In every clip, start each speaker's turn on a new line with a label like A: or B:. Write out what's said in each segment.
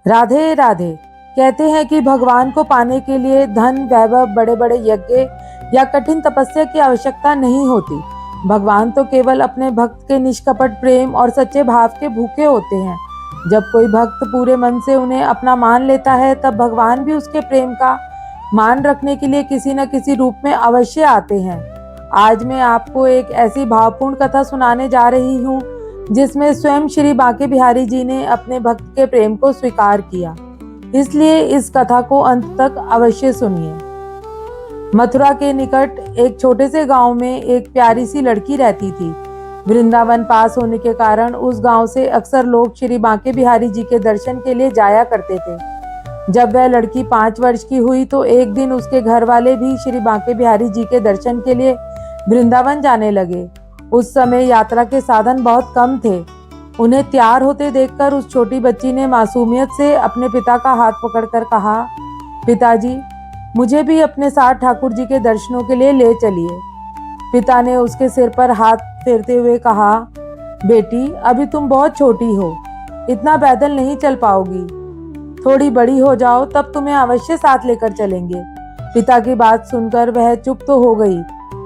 A: राधे राधे। कहते हैं कि भगवान को पाने के लिए धन, वैभव, बड़े बड़े यज्ञ या कठिन तपस्या की आवश्यकता नहीं होती। भगवान तो केवल अपने भक्त के निष्कपट प्रेम और सच्चे भाव के भूखे होते हैं। जब कोई भक्त पूरे मन से उन्हें अपना मान लेता है, तब भगवान भी उसके प्रेम का मान रखने के लिए किसी न किसी रूप में अवश्य आते हैं। आज मैं आपको एक ऐसी भावपूर्ण कथा सुनाने जा रही हूँ जिसमें स्वयं श्री बांके बिहारी जी ने अपने भक्त के प्रेम को स्वीकार किया। इसलिए इस कथा को अंत तक अवश्य सुनिए। मथुरा के निकट एक छोटे से गांव में एक प्यारी सी लड़की रहती थी। वृंदावन पास होने के कारण उस गांव से अक्सर लोग श्री बांके बिहारी जी के दर्शन के लिए जाया करते थे। जब वह लड़की 5 वर्ष की हुई तो एक दिन उसके घर वाले भी श्री बांके बिहारी जी के दर्शन के लिए वृंदावन जाने लगे। उस समय यात्रा के साधन बहुत कम थे। उन्हें तैयार होते देखकर उस छोटी बच्ची ने मासूमियत से अपने पिता का हाथ पकड़कर कहा, पिताजी, मुझे भी अपने साथ ठाकुर जी के दर्शनों के लिए ले चलिए। पिता ने उसके सिर पर हाथ फेरते हुए कहा, बेटी, अभी तुम बहुत छोटी हो, इतना पैदल नहीं चल पाओगी। थोड़ी बड़ी हो जाओ तब तुम्हें अवश्य साथ लेकर चलेंगे। पिता की बात सुनकर वह चुप तो हो गई,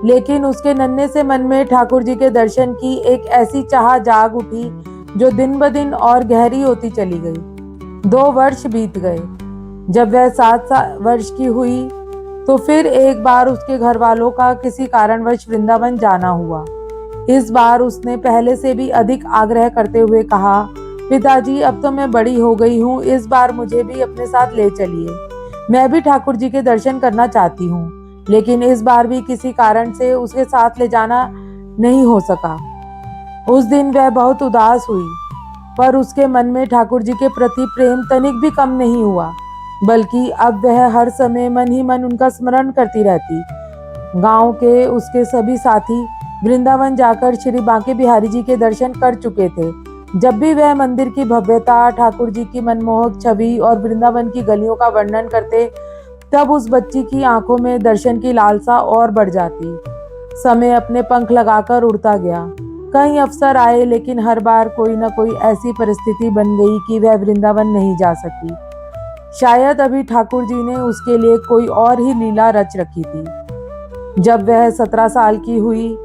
A: लेकिन उसके नन्हे से मन में ठाकुर जी के दर्शन की एक ऐसी चाह जाग उठी जो दिन ब दिन और गहरी होती चली गई। 2 वर्ष बीत गए। जब वह 7 वर्ष की हुई तो फिर एक बार उसके घर वालों का किसी कारणवश वृंदावन जाना हुआ। इस बार उसने पहले से भी अधिक आग्रह करते हुए कहा, पिताजी, अब तो मैं बड़ी हो गई हूँ, इस बार मुझे भी अपने साथ ले चलिए। मैं भी ठाकुर जी के दर्शन करना चाहती हूँ। लेकिन इस बार भी किसी कारण से उसके साथ ले जाना नहीं हो सका। उस दिन वह बहुत उदास हुई, पर उसके मन में ठाकुर जी के प्रति प्रेम तनिक भी कम नहीं हुआ, बल्कि अब वह हर समय मन ही मन उनका स्मरण करती रहती। गांव के उसके सभी साथी वृंदावन जाकर श्री बांके बिहारी जी के दर्शन कर चुके थे। जब भी वह मंदिर की भव्यता, ठाकुर जी की मनमोहक छवि और वृंदावन की गलियों का वर्णन करते, तब उस बच्ची की आंखों में दर्शन की लालसा और बढ़ जाती। समय अपने पंख लगाकर उड़ता गया। कई अवसर आए, लेकिन हर बार कोई न कोई ऐसी परिस्थिति बन गई कि वह वृंदावन नहीं जा सकी। शायद अभी ठाकुर जी ने उसके लिए कोई और ही लीला रच रखी थी। जब वह 17 साल की हुई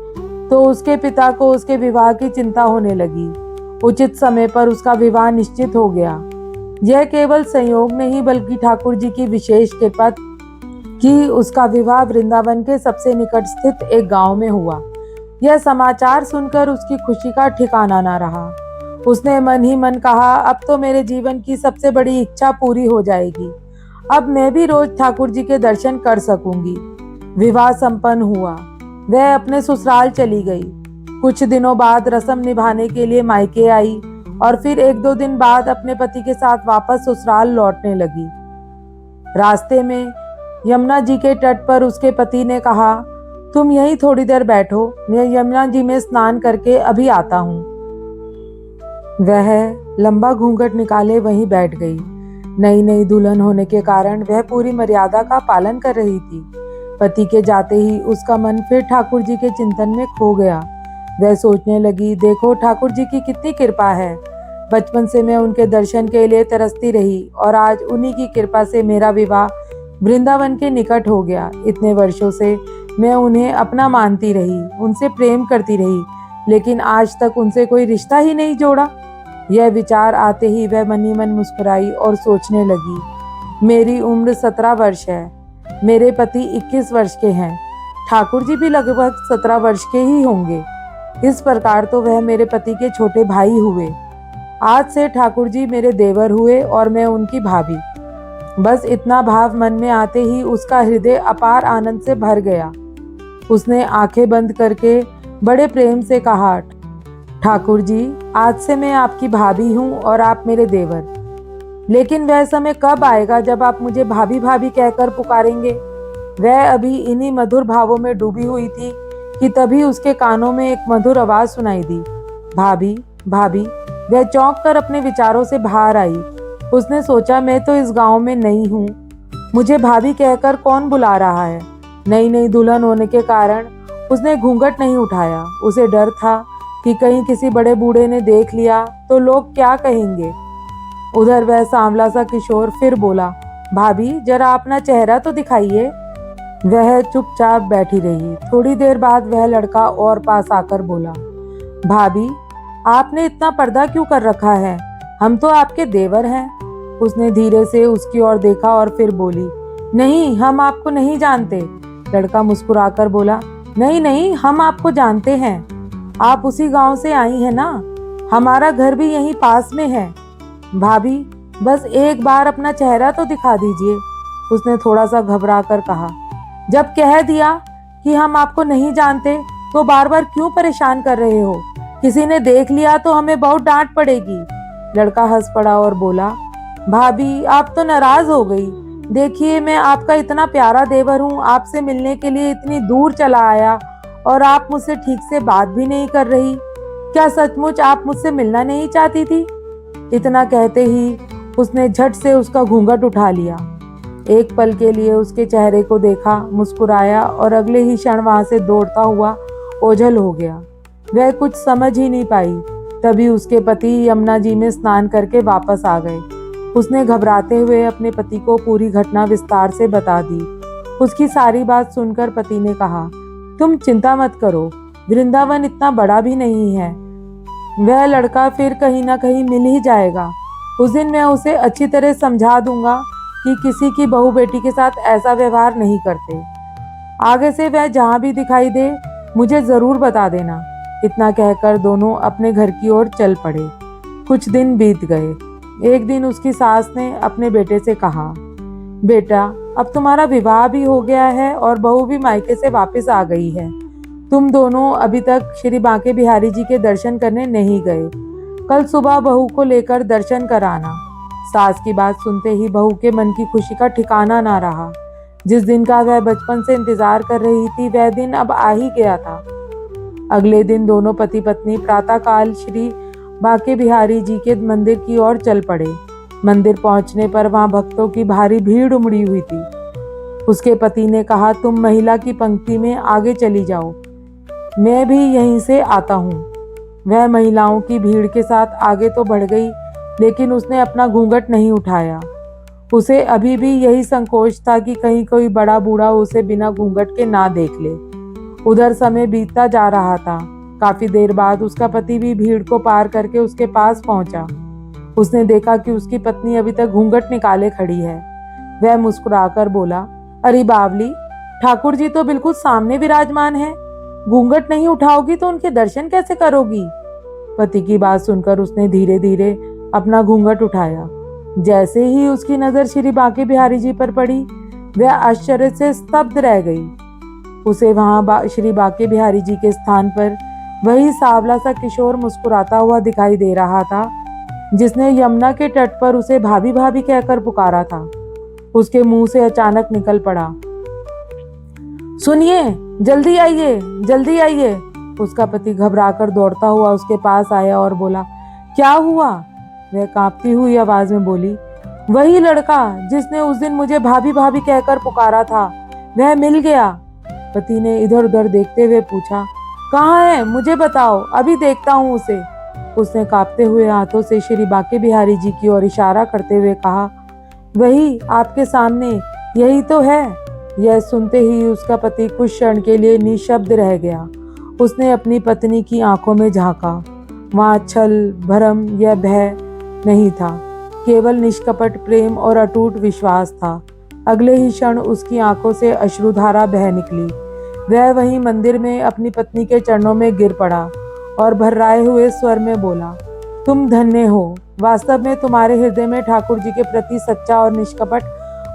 A: तो उसके पिता को उसके विवाह की चिंता होने लगी। उचित समय पर उसका विवाह निश्चित हो गया। यह केवल संयोग नहीं, बल्कि ठाकुर जी की विशेष कृपा कि उसका विवाह वृंदावन के सबसे निकट स्थित एक गांव में हुआ। यह समाचार सुनकर उसकी खुशी का ठिकाना न रहा। उसने मन ही मन कहा, अब तो मेरे जीवन की सबसे बड़ी इच्छा पूरी हो जाएगी। अब मैं भी रोज ठाकुर जी के दर्शन कर सकूंगी। विवाह संपन्न हुआ। वह अपने ससुराल चली गई। कुछ दिनों बाद रस्म निभाने के लिए मायके आई और फिर 1-2 दिन बाद अपने पति के साथ वापस ससुराल लौटने लगी। रास्ते में यमुना जी के तट पर उसके पति ने कहा, तुम यहीं थोड़ी देर बैठो, मैं यमुना जी में स्नान करके अभी आता हूँ। वह लंबा घूंघट निकाले वहीं बैठ गई। नई नई दुल्हन होने के कारण वह पूरी मर्यादा का पालन कर रही थी। पति के जाते ही उसका मन फिर ठाकुर जी के चिंतन में खो गया। वह सोचने लगी, देखो ठाकुर जी की कितनी कृपा है। बचपन से मैं उनके दर्शन के लिए तरसती रही और आज उन्हीं की कृपा से मेरा विवाह वृंदावन के निकट हो गया। इतने वर्षों से मैं उन्हें अपना मानती रही, उनसे प्रेम करती रही, लेकिन आज तक उनसे कोई रिश्ता ही नहीं जोड़ा। यह विचार आते ही वह मन ही मन मुस्कुराई और सोचने लगी, मेरी उम्र 17 वर्ष है, मेरे पति 21 वर्ष के हैं, ठाकुर जी भी लगभग 17 वर्ष के ही होंगे। इस प्रकार तो वह मेरे पति के छोटे भाई हुए। आज से ठाकुर जी मेरे देवर हुए और मैं उनकी भाभी। बस इतना भाव मन में आते ही उसका हृदय अपार आनंद से भर गया। उसने आंखें बंद करके बड़े प्रेम से कहा, ठाकुर जी, आज से मैं आपकी भाभी हूँ और आप मेरे देवर। लेकिन वह समय कब आएगा जब आप मुझे भाभी भाभी कहकर पुकारेंगे? वह अभी इन्हीं मधुर भावों में डूबी हुई थी कि तभी उसके कानों में एक मधुर आवाज सुनाई दी, भाभी भाभी। वह चौंक कर अपने विचारों से बाहर आई। उसने सोचा, मैं तो इस गांव में नई हूँ, मुझे भाभी कहकर कौन बुला रहा है? नई नई दुल्हन होने के कारण उसने घूंघट नहीं उठाया। उसे डर था कि कहीं किसी बड़े बूढ़े ने देख लिया तो लोग क्या कहेंगे। उधर वह सांवला सा किशोर फिर बोला, भाभी जरा अपना चेहरा तो दिखाइए। वह चुपचाप बैठी रही। थोड़ी देर बाद वह लड़का और पास आकर बोला, भाभी आपने इतना पर्दा क्यों कर रखा है? हम तो आपके देवर हैं। उसने धीरे से उसकी ओर देखा और फिर बोली, नहीं हम आपको नहीं जानते। लड़का मुस्कुराकर बोला, नहीं नहीं हम आपको जानते हैं, आप उसी गांव से आई हैं ना, हमारा घर भी यहीं पास में है। भाभी बस एक बार अपना चेहरा तो दिखा दीजिए, उसने थोड़ा सा घबरा कर कहा। जब कह दिया कि हम आपको नहीं जानते तो बार बार क्यों परेशान कर रहे हो? किसी ने देख लिया तो हमें बहुत डांट पड़ेगी। लड़का हंस पड़ा और बोला, भाभी आप तो नाराज हो गई। देखिए मैं आपका इतना प्यारा देवर हूँ, आपसे मिलने के लिए इतनी दूर चला आया और आप मुझसे ठीक से बात भी नहीं कर रही। क्या सचमुच आप मुझसे मिलना नहीं चाहती थी? इतना कहते ही उसने झट से उसका घूंघट उठा लिया। एक पल के लिए उसके चेहरे को देखा, मुस्कुराया और अगले ही क्षण वहां से दौड़ता हुआ ओझल हो गया। वह कुछ समझ ही नहीं पाई। तभी उसके पति यमुना जी में स्नान करके वापस आ गए। उसने घबराते हुए अपने पति को पूरी घटना विस्तार से बता दी। उसकी सारी बात सुनकर पति ने कहा, तुम चिंता मत करो, वृंदावन इतना बड़ा भी नहीं है, वह लड़का फिर कहीं ना कहीं मिल ही जाएगा। उस दिन मैं उसे अच्छी तरह समझा दूंगा कि किसी की बहू बेटी के साथ ऐसा व्यवहार नहीं करते। आगे से वह जहाँ भी दिखाई दे मुझे जरूर बता देना। इतना कहकर दोनों अपने घर की ओर चल पड़े। कुछ दिन बीत गए। एक दिन उसकी सास ने अपने बेटे से कहा, बेटा अब तुम्हारा विवाह भी हो गया है और बहू भी मायके से वापस आ गई है। तुम दोनों अभी तक श्री बांके बिहारी जी के दर्शन करने नहीं गए। कल सुबह बहू को लेकर दर्शन कराना। सास की बात सुनते ही बहू के मन की खुशी का ठिकाना ना रहा। जिस दिन का वह बचपन से इंतजार कर रही थी वह दिन अब आ ही गया था। अगले दिन दोनों पति पत्नी प्रातःकाल श्री बांके बिहारी जी के मंदिर की ओर चल पड़े। मंदिर पहुंचने पर वहां भक्तों की भारी भीड़ उमड़ी हुई थी। उसके पति ने कहा, तुम महिला की पंक्ति में आगे चली जाओ, मैं भी यहीं से आता हूँ। वह महिलाओं की भीड़ के साथ आगे तो बढ़ गई, लेकिन उसने अपना घूंघट नहीं उठाया। उसे अभी भी यही संकोच था कि कहीं कोई बड़ा बूढ़ा उसे बिना घूंघट के ना देख ले। उधर समय बीतता जा रहा था। काफी देर बाद उसका पति भी भीड़ को पार करके उसके पास पहुंचा। उसने देखा कि उसकी पत्नी अभी तक घूंघट निकाले खड़ी है। वह मुस्कुराकर बोला, अरे बावली, ठाकुर जी तो बिल्कुल सामने विराजमान है, घूंघट नहीं उठाओगी तो उनके दर्शन कैसे करोगी? पति की बात सुनकर उसने धीरे धीरे अपना घूंघट उठाया। जैसे ही उसकी नजर श्री बांके बिहारी जी पर पड़ी, वह आश्चर्य से स्तब्ध रह गई। उसे वहां श्री बांके बिहारी जी के स्थान पर वही सांवला सा किशोर मुस्कुराता हुआ दिखाई दे रहा था, जिसने यमुना के तट पर उसे भाभी भाभी कहकर पुकारा था। उसके मुंह से अचानक निकल पड़ा, सुनिए, जल्दी आइए, जल्दी आइए। उसका पति घबराकर दौड़ता हुआ उसके पास आया और बोला, क्या हुआ? वह कांपती हुई आवाज में बोली, वही लड़का जिसने उस दिन मुझे भाभी भाभी कहकर पुकारा था, वह मिल गया। पति ने इधर उधर देखते हुए पूछा, कहाँ है? मुझे बताओ, अभी देखता हूँ उसे। उसने कांपते हुए हाथों से श्री बांके बिहारी जी की ओर इशारा करते हुए कहा, वही आपके सामने, यही तो है। यह सुनते ही उसका पति कुछ क्षण के लिए निशब्द रह गया। उसने अपनी पत्नी की आंखों में झांका। वहां छल, भ्रम या भय नहीं था, केवल निष्कपट प्रेम और अटूट विश्वास था। अगले ही क्षण उसकी आंखों से अश्रुधारा बह निकली। वह वहीं मंदिर में अपनी पत्नी के चरणों में गिर पड़ा और भर्राए हुए स्वर में बोला, तुम धन्य हो। वास्तव में तुम्हारे हृदय में ठाकुर जी के प्रति सच्चा और निष्कपट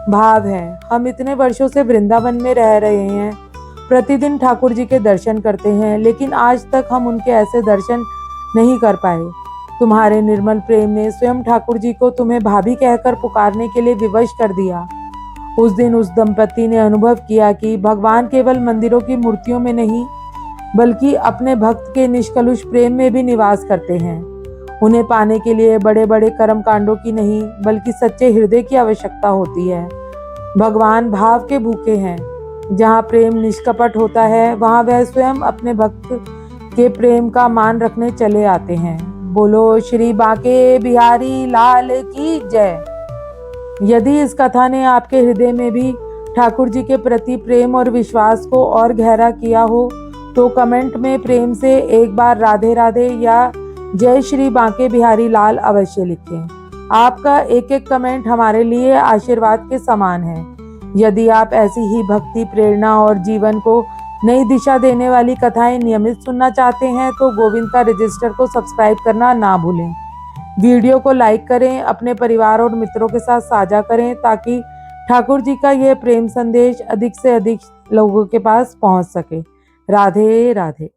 A: भाव है। हम इतने वर्षों से वृंदावन में रह रहे हैं, प्रतिदिन ठाकुर जी के दर्शन करते हैं, लेकिन आज तक हम उनके ऐसे दर्शन नहीं कर पाए। तुम्हारे निर्मल प्रेम ने स्वयं ठाकुर जी को तुम्हें भाभी कहकर पुकारने के लिए विवश कर दिया। उस दिन उस दंपति ने अनुभव किया कि भगवान केवल मंदिरों की मूर्तियों में नहीं, बल्कि अपने भक्त के निष्कलुष प्रेम में भी निवास करते हैं। उन्हें पाने के लिए बड़े बड़े कर्म कांडों की नहीं, बल्कि सच्चे हृदय की आवश्यकता होती है। भगवान भाव के भूखे हैं। जहाँ प्रेम निष्कपट होता है, वहाँ वह स्वयं अपने भक्त के प्रेम का मान रखने चले आते हैं। बोलो श्री बांके बिहारी लाल की जय। यदि इस कथा ने आपके हृदय में भी ठाकुर जी के प्रति प्रेम और विश्वास को और गहरा किया हो तो कमेंट में प्रेम से एक बार राधे राधे या जय श्री बांके बिहारी लाल अवश्य लिखें। आपका एक एक कमेंट हमारे लिए आशीर्वाद के समान है। यदि आप ऐसी ही भक्ति, प्रेरणा और जीवन को नई दिशा देने वाली कथाएं नियमित सुनना चाहते हैं तो गोविंद का रजिस्टर को सब्सक्राइब करना ना भूलें। वीडियो को लाइक करें, अपने परिवार और मित्रों के साथ साझा करें ताकि ठाकुर जी का यह प्रेम संदेश अधिक से अधिक लोगों के पास पहुंच सके। राधे राधे।